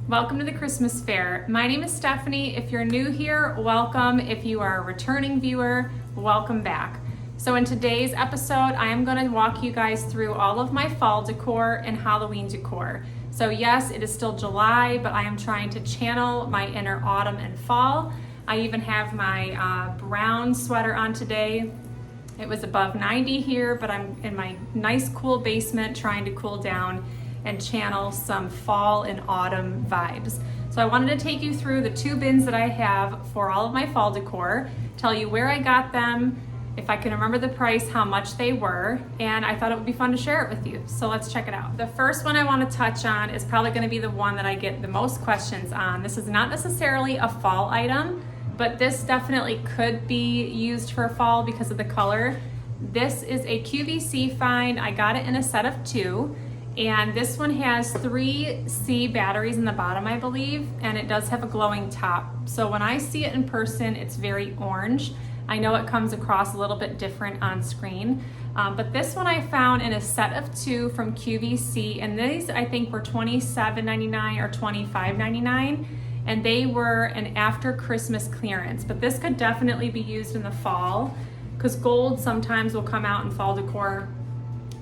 Welcome to the Christmas Fair. My name is Stephanie. If you're new here, welcome. If you are a returning viewer, welcome back. So in today's episode, I am going to walk you guys through all of my fall decor and Halloween decor. So yes, it is still July, but I am trying to channel my inner autumn and fall. I even have my brown sweater on today. It was above 90 here, but I'm in my nice cool basement trying to cool down and channel some fall and autumn vibes. So I wanted to take you through the two bins that I have for all of my fall decor, tell you where I got them, if I can remember the price, how much they were, and I thought it would be fun to share it with you. So let's check it out. The first one I want to touch on is probably going to be the one that I get the most questions on. This is not necessarily a fall item, but this definitely could be used for fall because of the color. This is a QVC find. I got it in a set of 2. And this one has 3C batteries in the bottom, I believe, and it does have a glowing top. So when I see it in person, it's very orange. I know it comes across a little bit different on screen, but this one I found in a set of 2 from QVC, and these I think were $27.99 or $25.99, and they were an after Christmas clearance. But this could definitely be used in the fall, because gold sometimes will come out in fall decor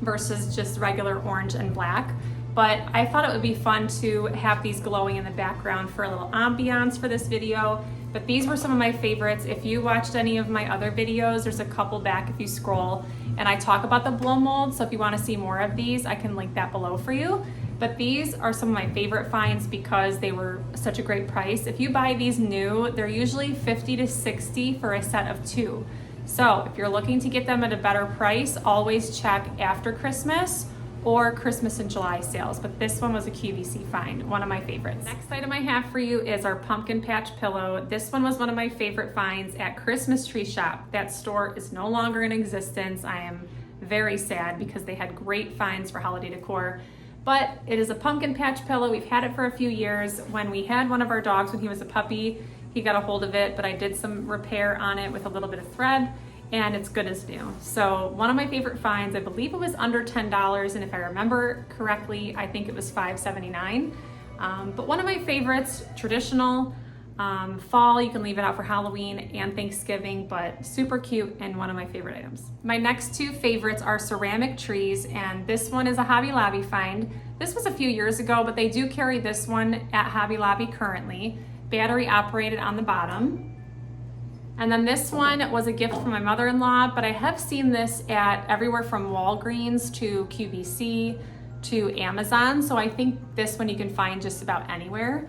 versus just regular orange and black. But I thought it would be fun to have these glowing in the background for a little ambiance for this video. But these were some of my favorites. If you watched any of my other videos, there's a couple back if you scroll, and I talk about the blow mold. So if you want to see more of these, I can link that below for you. But these are some of my favorite finds because they were such a great price. If you buy these new, they're usually $50 to $60 for a set of 2. So if you're looking to get them at a better price, always check after Christmas or Christmas in July sales. But this one was a QVC find, one of my favorites. Next item I have for you is our pumpkin patch pillow. This one was one of my favorite finds at Christmas Tree Shop. That store is no longer in existence. I am very sad because they had great finds for holiday decor. But it is a pumpkin patch pillow. We've had it for a few years. When we had one of our dogs when he was a puppy, he got a hold of it, but I did some repair on it with a little bit of thread, and it's good as new. So one of my favorite finds, I believe it was under $10, and if I remember correctly, I think it was $5.79. But one of my favorites, traditional, fall, you can leave it out for Halloween and Thanksgiving, but super cute and one of my favorite items. My next 2 favorites are ceramic trees, and this one is a Hobby Lobby find. This was a few years ago, but they do carry this one at Hobby Lobby currently. Battery operated on the bottom. And then this one was a gift from my mother-in-law, but I have seen this at everywhere from Walgreens to QVC to Amazon. So I think this one you can find just about anywhere.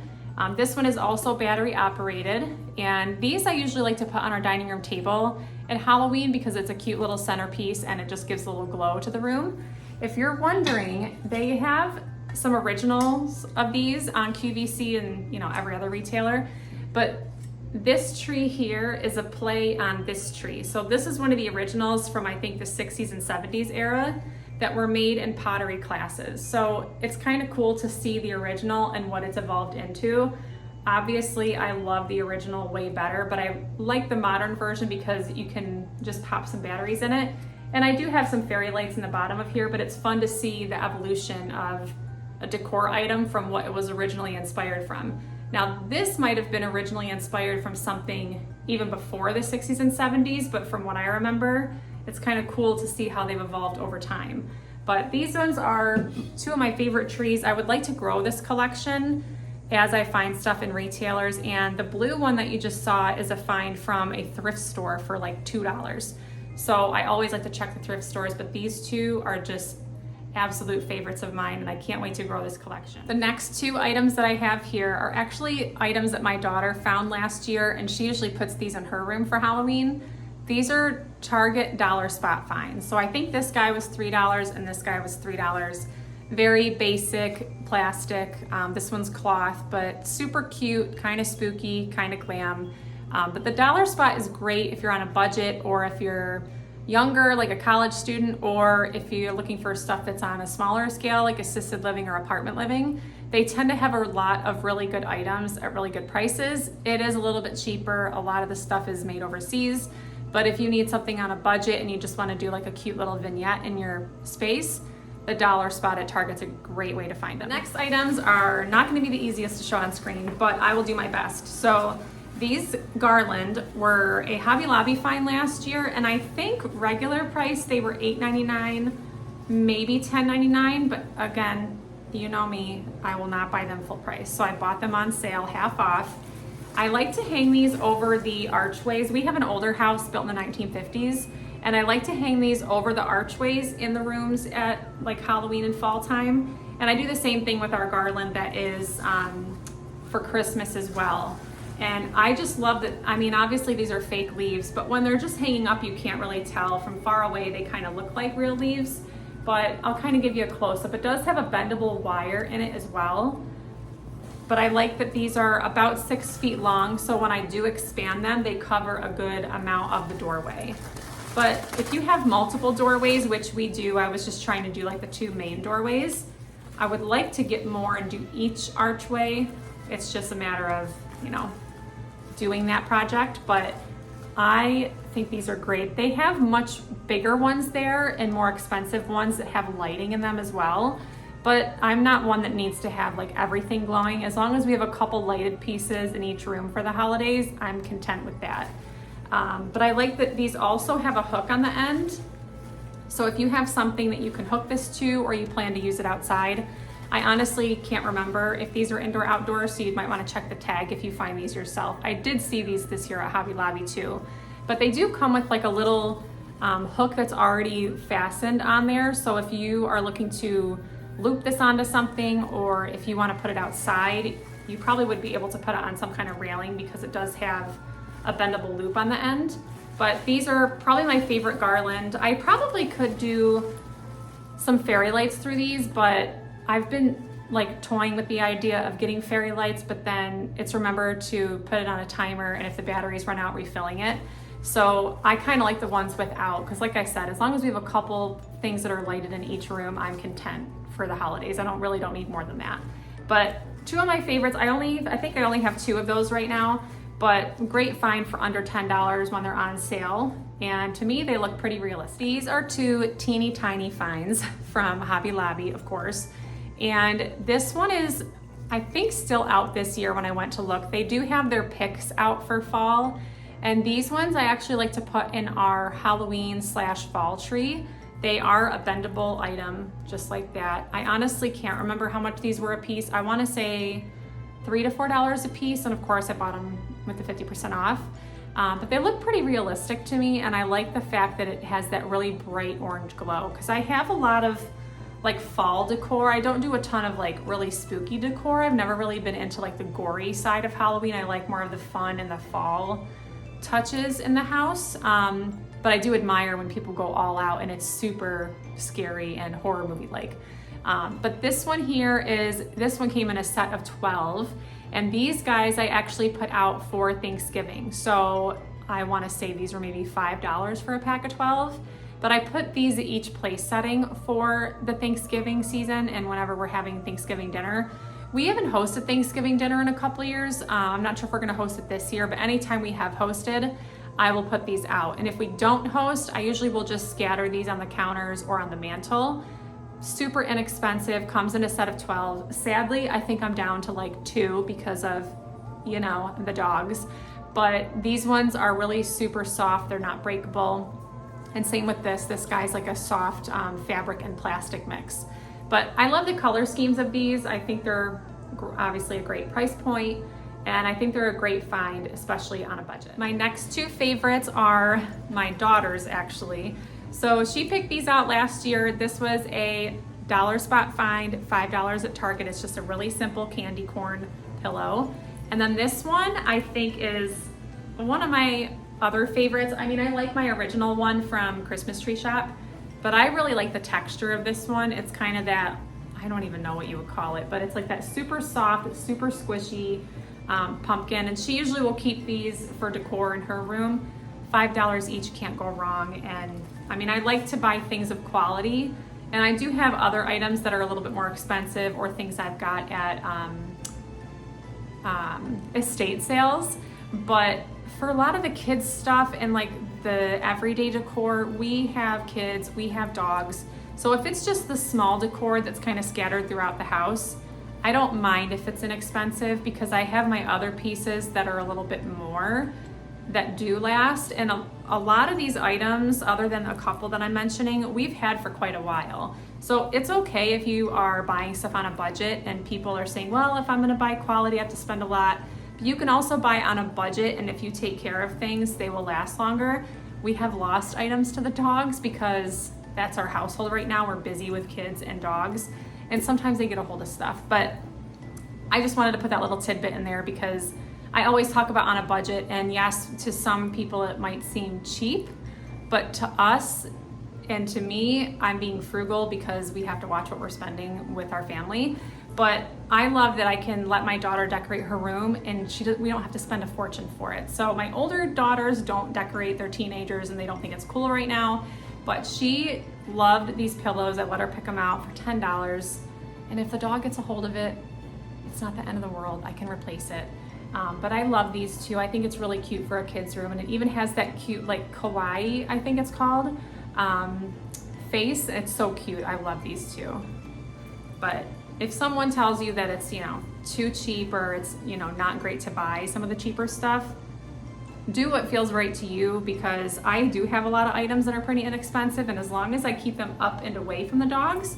This one is also battery operated, and these I usually like to put on our dining room table at Halloween because it's a cute little centerpiece and it just gives a little glow to the room. If you're wondering, they have some originals of these on QVC and every other retailer, but this tree here is a play on this tree. So this is one of the originals from I think the 60s and 70s era that were made in pottery classes. So it's kind of cool to see the original and what it's evolved into. Obviously I love the original way better, but I like the modern version because you can just pop some batteries in it. And I do have some fairy lights in the bottom of here, but it's fun to see the evolution of a decor item from what it was originally inspired from. Now, this might have been originally inspired from something even before the 60s and 70s, but from what I remember, it's kind of cool to see how they've evolved over time. But these ones are 2 of my favorite trees. I would like to grow this collection as I find stuff in retailers, and the blue one that you just saw is a find from a thrift store for like $2. So I always like to check the thrift stores, but these 2 are just absolute favorites of mine, and I can't wait to grow this collection. The next 2 items that I have here are actually items that my daughter found last year, and she usually puts these in her room for Halloween. These are Target dollar spot finds. So I think this guy was $3 and this guy was $3. Very basic plastic. This one's cloth, but super cute, kind of spooky, kind of glam. But the dollar spot is great if you're on a budget or if you're younger, like a college student, or if you're looking for stuff that's on a smaller scale, like assisted living or apartment living. They tend to have a lot of really good items at really good prices. It is a little bit cheaper. A lot of the stuff is made overseas, but if you need something on a budget and you just want to do like a cute little vignette in your space, a dollar spot at Target's a great way to find them. The next items are not going to be the easiest to show on screen, but I will do my best. So these garland were a Hobby Lobby find last year, and I think regular price they were $8.99, maybe $10.99, but again, you know me, I will not buy them full price. So I bought them on sale, half off. I like to hang these over the archways. We have an older house built in the 1950s, and I like to hang these over the archways in the rooms at like Halloween and fall time. And I do the same thing with our garland that is for Christmas as well. And I just love that. I mean, obviously these are fake leaves, but when they're just hanging up, you can't really tell. From far away, they kind of look like real leaves, but I'll kind of give you a close-up. It does have a bendable wire in it as well. But I like that these are about 6 feet long, so when I do expand them, they cover a good amount of the doorway. But if you have multiple doorways, which we do, I was just trying to do like the 2 main doorways. I would like to get more and do each archway. It's just a matter of, you know, doing that project, but I think these are great. They have much bigger ones there and more expensive ones that have lighting in them as well. But I'm not one that needs to have like everything glowing. As long as we have a couple lighted pieces in each room for the holidays, I'm content with that. But I like that these also have a hook on the end. So if you have something that you can hook this to, or you plan to use it outside, I honestly can't remember if these are indoor outdoor, so you might want to check the tag if you find these yourself. I did see these this year at Hobby Lobby too, but they do come with like a little hook that's already fastened on there. So if you are looking to loop this onto something, or if you want to put it outside, you probably would be able to put it on some kind of railing because it does have a bendable loop on the end. But these are probably my favorite garland. I probably could do some fairy lights through these, but I've been like toying with the idea of getting fairy lights, but then it's remember to put it on a timer, and if the batteries run out, refilling it. So I kind of like the ones without, because like I said, as long as we have a couple things that are lighted in each room, I'm content for the holidays. I really don't need more than that. But 2 of my favorites, I think I only have 2 of those right now, but great find for under $10 when they're on sale. And to me, they look pretty realistic. These are 2 teeny tiny finds from Hobby Lobby, of course. And this one is, I think, still out this year when I went to look. They do have their picks out for fall. And these ones I actually like to put in our Halloween/fall tree. They are a bendable item, just like that. I honestly can't remember how much these were a piece. I wanna say $3 to $4 a piece. And of course I bought them with the 50% off. But they look pretty realistic to me. And I like the fact that it has that really bright orange glow, because I have a lot of like fall decor. I don't do a ton of like really spooky decor. I've never really been into like the gory side of Halloween. I like more of the fun and the fall touches in the house. But I do admire when people go all out and it's super scary and horror movie like. But this one came in a set of 12, and these guys I actually put out for Thanksgiving. So I wanna say these were maybe $5 for a pack of 12. But I put these at each place setting for the Thanksgiving season and whenever we're having Thanksgiving dinner. We haven't hosted Thanksgiving dinner in a couple years. I'm not sure if we're gonna host it this year, but anytime we have hosted, I will put these out. And if we don't host, I usually will just scatter these on the counters or on the mantle. Super inexpensive, comes in a set of 12. Sadly, I think I'm down to like 2 because of, you know, the dogs. But these ones are really super soft, they're not breakable. And same with this guy's like a soft fabric and plastic mix. But I love the color schemes of these. I think they're obviously a great price point, and I think they're a great find, especially on a budget. My next 2 favorites are my daughter's actually. So she picked these out last year. This was a dollar spot find, $5 at Target. It's just a really simple candy corn pillow. And then this one I think is one of my other favorites. I mean, I like my original one from Christmas Tree Shop, but I really like the texture of this one. It's kind of that, I don't even know what you would call it, but it's like that super soft, super squishy pumpkin. And she usually will keep these for decor in her room. $5 each, can't go wrong. And I mean, I like to buy things of quality, and I do have other items that are a little bit more expensive, or things I've got at estate sales. But for a lot of the kids stuff and like the everyday decor, we have kids, we have dogs, So if it's just the small decor that's kind of scattered throughout the house, I don't mind if it's inexpensive because I have my other pieces that are a little bit more that do last. And a lot of these items, other than a couple that I'm mentioning, we've had for quite a while. So it's okay if you are buying stuff on a budget and people are saying, well, if I'm gonna buy quality, I have to spend a lot. But you can also buy on a budget, and if you take care of things, they will last longer. We have lost items to the dogs because that's our household right now. We're busy with kids and dogs, and sometimes they get a hold of stuff. But I just wanted to put that little tidbit in there because I always talk about on a budget, and yes, to some people it might seem cheap, but to us and to me, I'm being frugal because we have to watch what we're spending with our family. But I love that I can let my daughter decorate her room, and we don't have to spend a fortune for it. So my older daughters don't decorate, they're teenagers and they don't think it's cool right now, but she loved these pillows. I let her pick them out for $10, and if the dog gets a hold of it, it's not the end of the world. I can replace it. But I love these too. I think it's really cute for a kid's room, and it even has that cute, like kawaii, I think it's called, face. It's so cute. I love these too. But if someone tells you that it's, too cheap or it's, not great to buy some of the cheaper stuff, do what feels right to you, because I do have a lot of items that are pretty inexpensive, and as long as I keep them up and away from the dogs,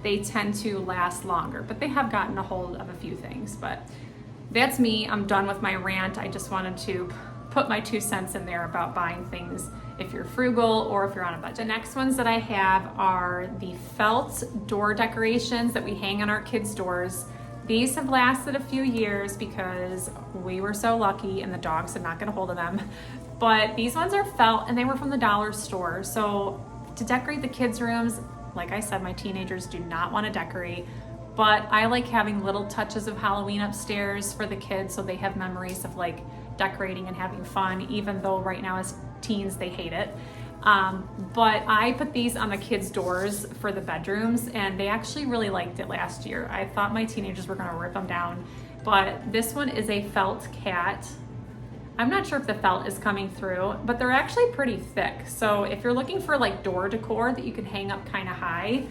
they tend to last longer. But they have gotten a hold of a few things. But that's me. I'm done with my rant. I just wanted to put my 2 cents in there about buying things if you're frugal or if you're on a budget. The next ones that I have are the felt door decorations that we hang on our kids' doors. These have lasted a few years because we were so lucky and the dogs did not get a hold of them. But these ones are felt, and they were from the dollar store. So to decorate the kids' rooms, like I said, my teenagers do not want to decorate, but I like having little touches of Halloween upstairs for the kids so they have memories of like decorating and having fun, even though right now as teens they hate it. But I put these on the kids' doors for the bedrooms, and they actually really liked it last year. I thought my teenagers were gonna rip them down, but this one is a felt cat. I'm not sure if the felt is coming through, but they're actually pretty thick. So if you're looking for like door decor that you can hang up kind of high,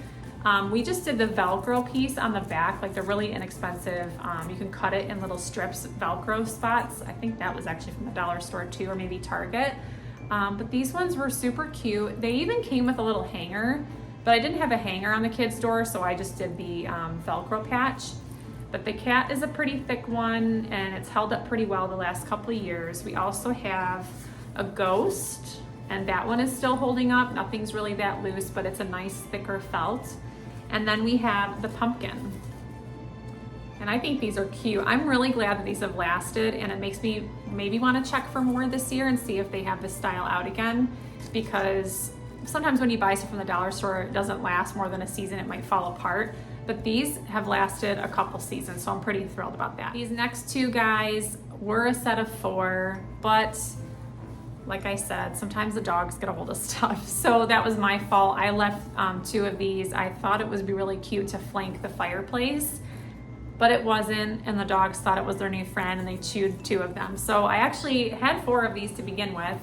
we just did the Velcro piece on the back. Like, they're really inexpensive. You can cut it in little strips, Velcro spots. I think that was actually from the dollar store too, or maybe Target. But these ones were super cute. They even came with a little hanger, but I didn't have a hanger on the kids' door, so I just did the Velcro patch. But the cat is a pretty thick one, and it's held up pretty well the last couple of years. We also have a ghost, and that one is still holding up. Nothing's really that loose, but it's a nice thicker felt. And then we have the pumpkin. And I think these are cute. I'm really glad that these have lasted, and it makes me maybe want to check for more this year and see if they have this style out again, because sometimes when you buy stuff from the dollar store, it doesn't last more than a season. It might fall apart. But these have lasted a couple seasons, so I'm pretty thrilled about that. These next two guys were a set of 4, but like I said, sometimes the dogs get a hold of stuff. So that was my fault. I left 2 of these. I thought it would be really cute to flank the fireplace, but it wasn't, and the dogs thought it was their new friend, and they chewed 2 of them. So I actually had 4 of these to begin with,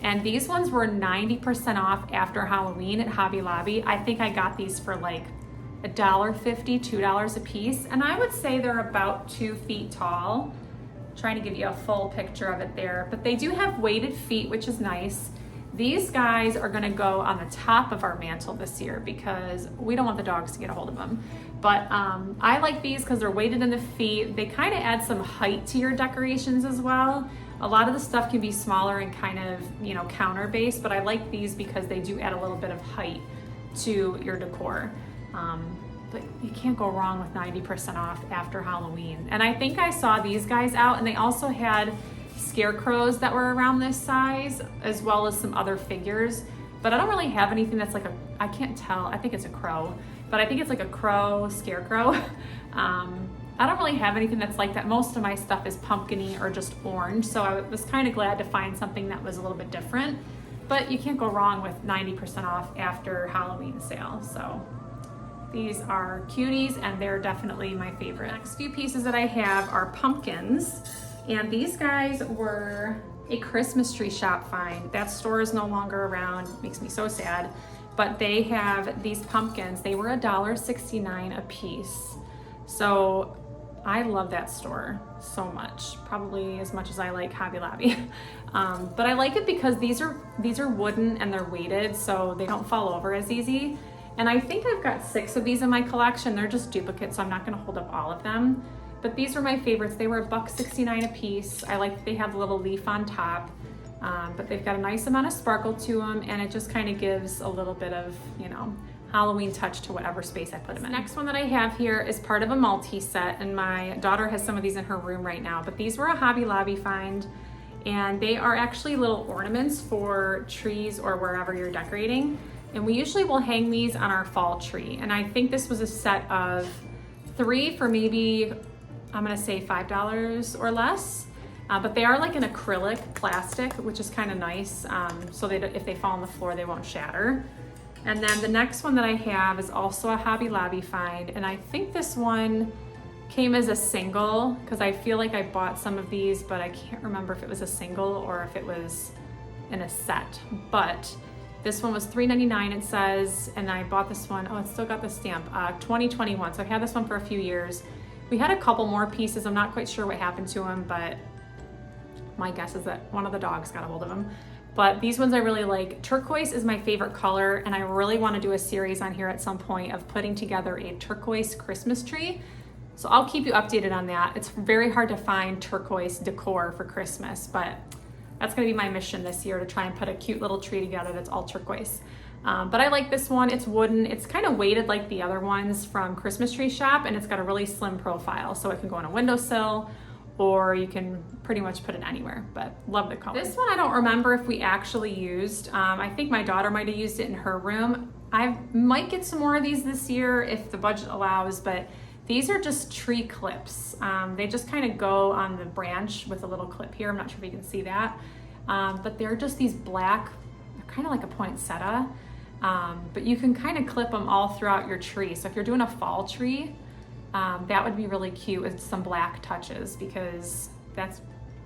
and these ones were 90% off after Halloween at Hobby Lobby. I think I got these for like $1.50, $2 a piece, and I would say they're about 2 feet tall. Trying to give you a full picture of it there, but they do have weighted feet, which is nice. These guys are gonna go on the top of our mantle this year because we don't want the dogs to get a hold of them. But I like these because they're weighted in the feet. They kind of add some height to your decorations as well. A lot of the stuff can be smaller and kind of, counter based, but I like these because they do add a little bit of height to your decor. But you can't go wrong with 90% off after Halloween. And I think I saw these guys out, and they also had scarecrows that were around this size, as well as some other figures. But I don't really have anything that's like I can't tell, I think it's a crow, but I think it's like a crow scarecrow. I don't really have anything that's like that. Most of my stuff is pumpkin-y or just orange, so I was kind of glad to find something that was a little bit different. But you can't go wrong with 90% off after Halloween sale. So these are cuties, and they're definitely my favorite. Next few pieces that I have are pumpkins, and these guys were a Christmas tree shop find. That store is no longer around, makes me so sad. but they have these pumpkins. They were $1.69 a piece. So I love that store so much, probably as much as I like Hobby Lobby. But I like it because these are wooden and they're weighted, so they don't fall over as easy. And I think I've got 6 of these in my collection. They're just duplicates, so I'm not gonna hold up all of them. But these were my favorites. They were $1.69 a piece. I like that they have the little leaf on top, but they've got a nice amount of sparkle to them, and it just kind of gives a little bit of, you know, Halloween touch to whatever space I put them in. The next one that I have here is part of a multi-set, and my daughter has some of these in her room right now, but these were a Hobby Lobby find, and they are actually little ornaments for trees or wherever you're decorating. And we usually will hang these on our fall tree. And I think this was a set of 3 for maybe, I'm gonna say $5 or less. But they are like an acrylic plastic, which is kind of nice. So if they fall on the floor, they won't shatter. And then the next one that I have is also a Hobby Lobby find. And I think this one came as a single, because I feel like I bought some of these, but I can't remember if it was a single or if it was in a set. But this one was $3.99 it says, and I bought this one, oh, it's still got the stamp, 2021. So I've had this one for a few years. We had a couple more pieces. I'm not quite sure what happened to them, but my guess is that one of the dogs got a hold of them. But these ones I really like. Turquoise is my favorite color, and I really want to do a series on here at some point of putting together a turquoise Christmas tree. So I'll keep you updated on that. It's very hard to find turquoise decor for Christmas, but that's gonna be my mission this year, to try and put a cute little tree together that's all turquoise. But I like this one. It's wooden. It's kind of weighted like the other ones from Christmas Tree Shop, and it's got a really slim profile, so it can go on a windowsill, or you can pretty much put it anywhere, but love the color. This one I don't remember if we actually used. I think my daughter might have used it in her room. I might get some more of these this year if the budget allows, but these are just tree clips. They just kind of go on the branch with a little clip here. I'm not sure if you can see that. But they're just these black, they're kind of like a poinsettia, but you can kind of clip them all throughout your tree. So if you're doing a fall tree, that would be really cute with some black touches, because that's,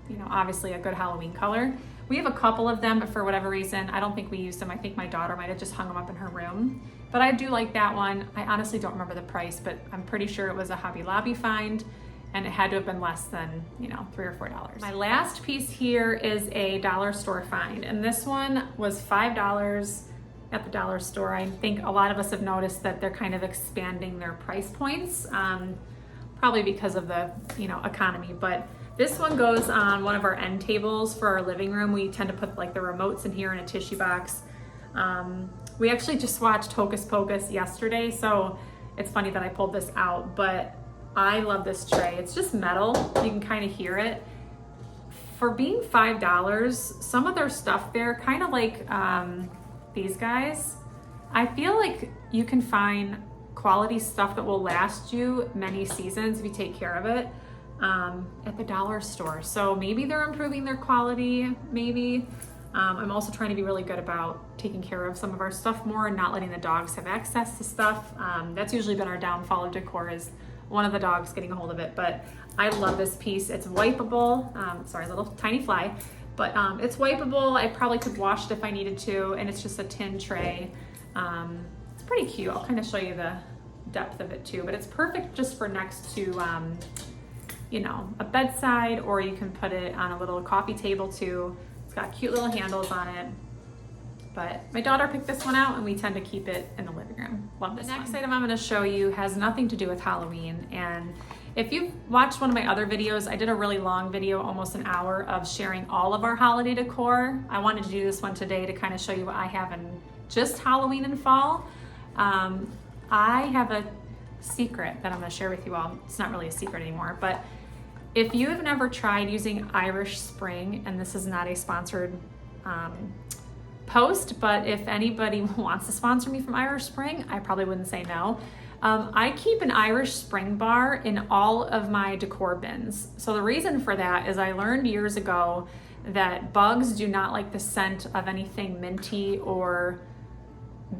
you know, obviously a good Halloween color. We have a couple of them, but for whatever reason, I don't think we used them. I think my daughter might have just hung them up in her room. But I do like that one. I honestly don't remember the price, but I'm pretty sure it was a Hobby Lobby find, and it had to have been less than, you know, $3 or $4. My last piece here is a dollar store find, and this one was $5 at the dollar store. I think a lot of us have noticed that they're kind of expanding their price points, probably because of the, you know, economy, but this one goes on one of our end tables for our living room. We tend to put like the remotes in here in a tissue box. We actually just watched Hocus Pocus yesterday, so it's funny that I pulled this out, but I love this tray. It's just metal. You can kind of hear it. For being $5, some of their stuff there, kind of like these guys, I feel like you can find quality stuff that will last you many seasons if you take care of it. At the dollar store. So maybe they're improving their quality, maybe. I'm also trying to be really good about taking care of some of our stuff more and not letting the dogs have access to stuff. That's usually been our downfall of decor, is one of the dogs getting a hold of it, but I love this piece. It's wipeable. Sorry, little tiny fly, but it's wipeable. I probably could wash it if I needed to, and it's just a tin tray. It's pretty cute. I'll kind of show you the depth of it too, but it's perfect just for next to you know, a bedside, or you can put it on a little coffee table too. It's got cute little handles on it. But my daughter picked this one out, and we tend to keep it in the living room. Love this one. The next item I'm gonna show you has nothing to do with Halloween. And if you've watched one of my other videos, I did a really long video, almost an hour, of sharing all of our holiday decor. I wanted to do this one today to kind of show you what I have in just Halloween and fall. I have a secret that I'm gonna share with you all. It's not really a secret anymore, but if you have never tried using Irish Spring, and this is not a sponsored post, but if anybody wants to sponsor me from Irish Spring, I probably wouldn't say no. I keep an Irish Spring bar in all of my decor bins. So the reason for that is I learned years ago that bugs do not like the scent of anything minty or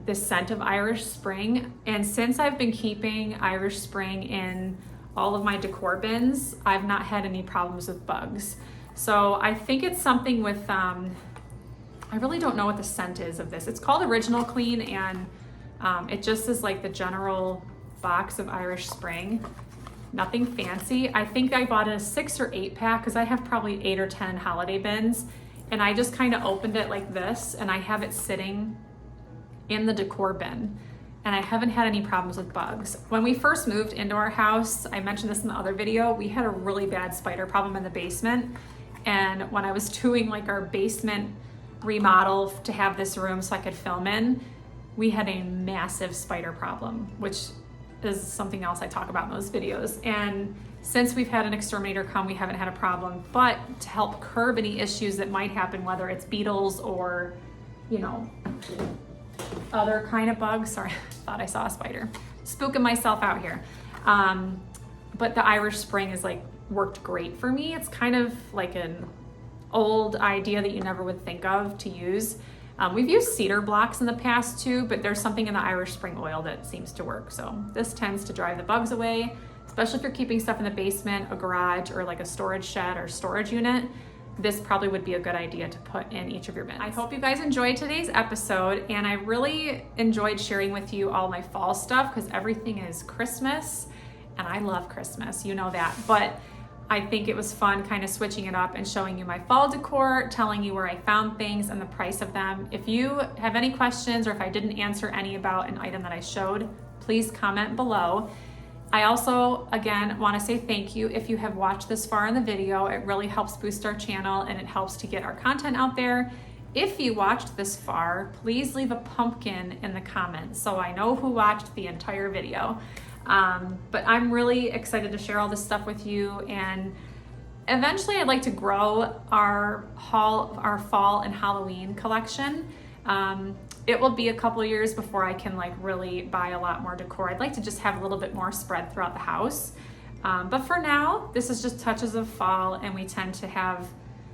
the scent of Irish Spring. And since I've been keeping Irish Spring in all of my decor bins, I've not had any problems with bugs. So I think it's something with I really don't know what the scent is of this. It's called Original Clean, and it just is like the general box of Irish Spring. Nothing fancy. I think I bought a 6 or 8 pack because I have probably 8 or 10 holiday bins, and I just kind of opened it like this, and I have it sitting in the decor bin, and I haven't had any problems with bugs. When we first moved into our house, I mentioned this in the other video, we had a really bad spider problem in the basement, and when I was doing like our basement remodel to have this room so I could film in, we had a massive spider problem, which is something else I talk about in those videos. And since we've had an exterminator come, we haven't had a problem. But to help curb any issues that might happen, whether it's beetles or, you know, other kind of bugs. Sorry, thought I saw a spider. Spooking myself out here. But the Irish Spring is like worked great for me. It's kind of like an old idea that you never would think of to use. We've used cedar blocks in the past too, but there's something in the Irish Spring oil that seems to work. So this tends to drive the bugs away, especially if you're keeping stuff in the basement, a garage, or like a storage shed or storage unit. This probably would be a good idea to put in each of your bins. I hope you guys enjoyed today's episode, and I really enjoyed sharing with you all my fall stuff because everything is Christmas, and I love Christmas, you know that. But I think it was fun kind of switching it up and showing you my fall decor, telling you where I found things and the price of them. If you have any questions or if I didn't answer any about an item that I showed, please comment below. I also, again, want to say thank you if you have watched this far in the video. It really helps boost our channel and it helps to get our content out there. If you watched this far, please leave a pumpkin in the comments so I know who watched the entire video. But I'm really excited to share all this stuff with you, and eventually I'd like to grow our fall and Halloween collection. It will be a couple of years before I can like really buy a lot more decor. I'd like to just have a little bit more spread throughout the house. But for now, this is just touches of fall, and we tend to have,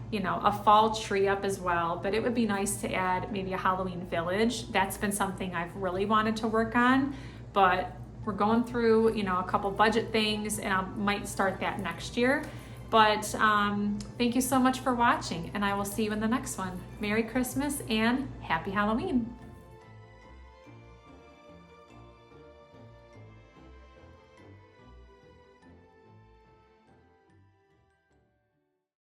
you know, a fall tree up as well. But it would be nice to add maybe a Halloween village. That's been something I've really wanted to work on, but we're going through, you know, a couple budget things, and I might start that next year. But thank you so much for watching, and I will see you in the next one. Merry Christmas and Happy Halloween.